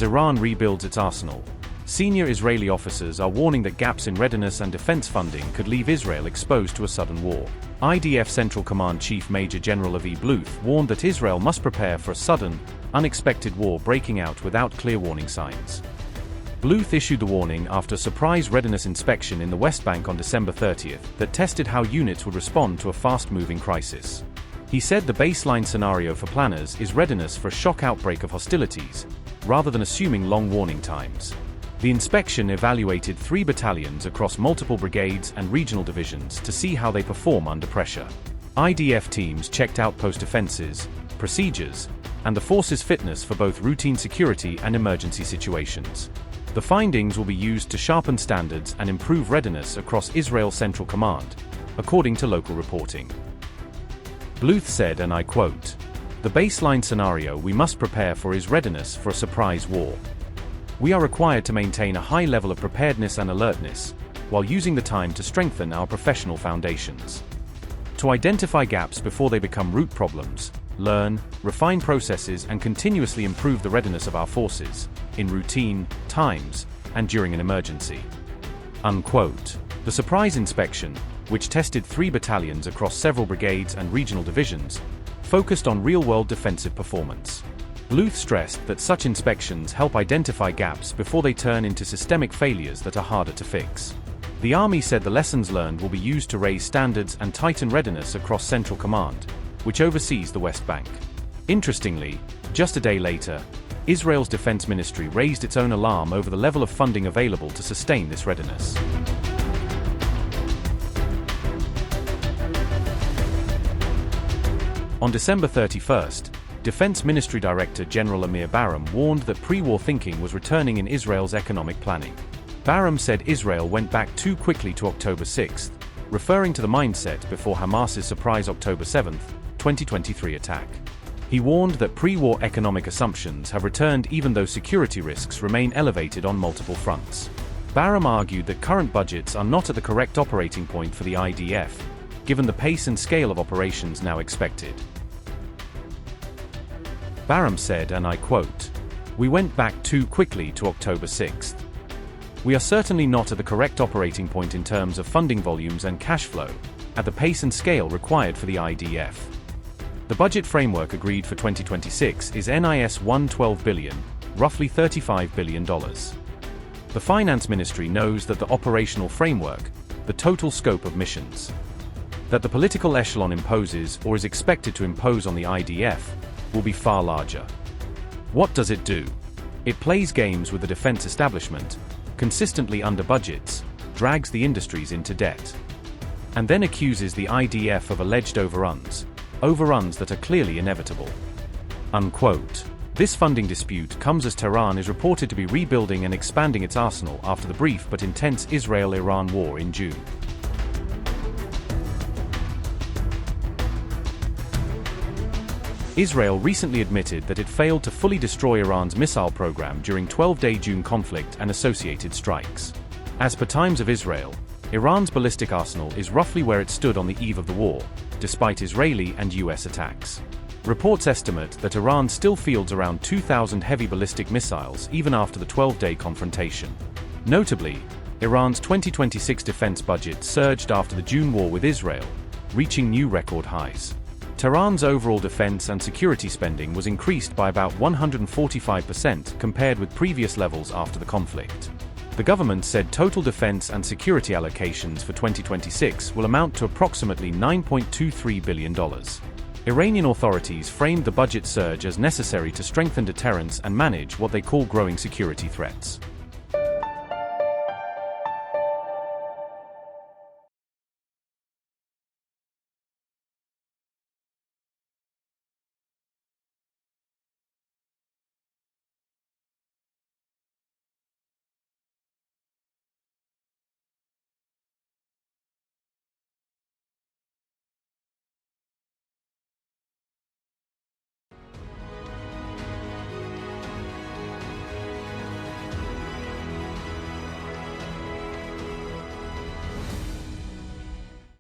Iran rebuilds its arsenal. Senior Israeli officers are warning that gaps in readiness and defense funding could leave Israel exposed to a sudden war. IDF Central Command Chief Major General Avi Bluth warned that Israel must prepare for a sudden, unexpected war breaking out without clear warning signs. Bluth issued the warning after a surprise readiness inspection in the West Bank on December 30th that tested how units would respond to a fast-moving crisis. He said the baseline scenario for planners is readiness for a shock outbreak of hostilities, rather than assuming long warning times. The inspection evaluated 3 battalions across multiple brigades and regional divisions to see how they perform under pressure. IDF teams checked outpost defenses, procedures, and the force's fitness for both routine security and emergency situations. The findings will be used to sharpen standards and improve readiness across Israel's Central Command, according to local reporting. Bluth said, and I quote, "The baseline scenario we must prepare for is readiness for a surprise war. We are required to maintain a high level of preparedness and alertness, while using the time to strengthen our professional foundations. To identify gaps before they become root problems, learn, refine processes and continuously improve the readiness of our forces, in routine times, and during an emergency." Unquote. The surprise inspection, which tested 3 battalions across several brigades and regional divisions, focused on real-world defensive performance. Bluth stressed that such inspections help identify gaps before they turn into systemic failures that are harder to fix. The Army said the lessons learned will be used to raise standards and tighten readiness across Central Command, which oversees the West Bank. Interestingly, just a day later, Israel's Defense Ministry raised its own alarm over the level of funding available to sustain this readiness. On December 31st, Defense Ministry Director General Amir Baram warned that pre-war thinking was returning in Israel's economic planning. Baram said Israel went back too quickly to October 6th, referring to the mindset before Hamas's surprise October 7, 2023 attack. He warned that pre-war economic assumptions have returned even though security risks remain elevated on multiple fronts. Baram argued that current budgets are not at the correct operating point for the IDF, given the pace and scale of operations now expected. Baram said, and I quote, "We went back too quickly to October 6th. We are certainly not at the correct operating point in terms of funding volumes and cash flow, at the pace and scale required for the IDF. The budget framework agreed for 2026 is NIS 112 billion, roughly $35 billion. The Finance Ministry knows that the operational framework, the total scope of missions, that the political echelon imposes or is expected to impose on the IDF, will be far larger. What does it do? It plays games with the defense establishment, consistently under budgets, drags the industries into debt, and then accuses the IDF of alleged overruns that are clearly inevitable." Unquote. This funding dispute comes as Tehran is reported to be rebuilding and expanding its arsenal after the brief but intense Israel-Iran war in June. Israel recently admitted that it failed to fully destroy Iran's missile program during 12-day June conflict and associated strikes. As per Times of Israel, Iran's ballistic arsenal is roughly where it stood on the eve of the war, despite Israeli and US attacks. Reports estimate that Iran still fields around 2,000 heavy ballistic missiles even after the 12-day confrontation. Notably, Iran's 2026 defense budget surged after the June war with Israel, reaching new record highs. Tehran's overall defense and security spending was increased by about 145% compared with previous levels after the conflict. The government said total defense and security allocations for 2026 will amount to approximately $9.23 billion. Iranian authorities framed the budget surge as necessary to strengthen deterrence and manage what they call growing security threats.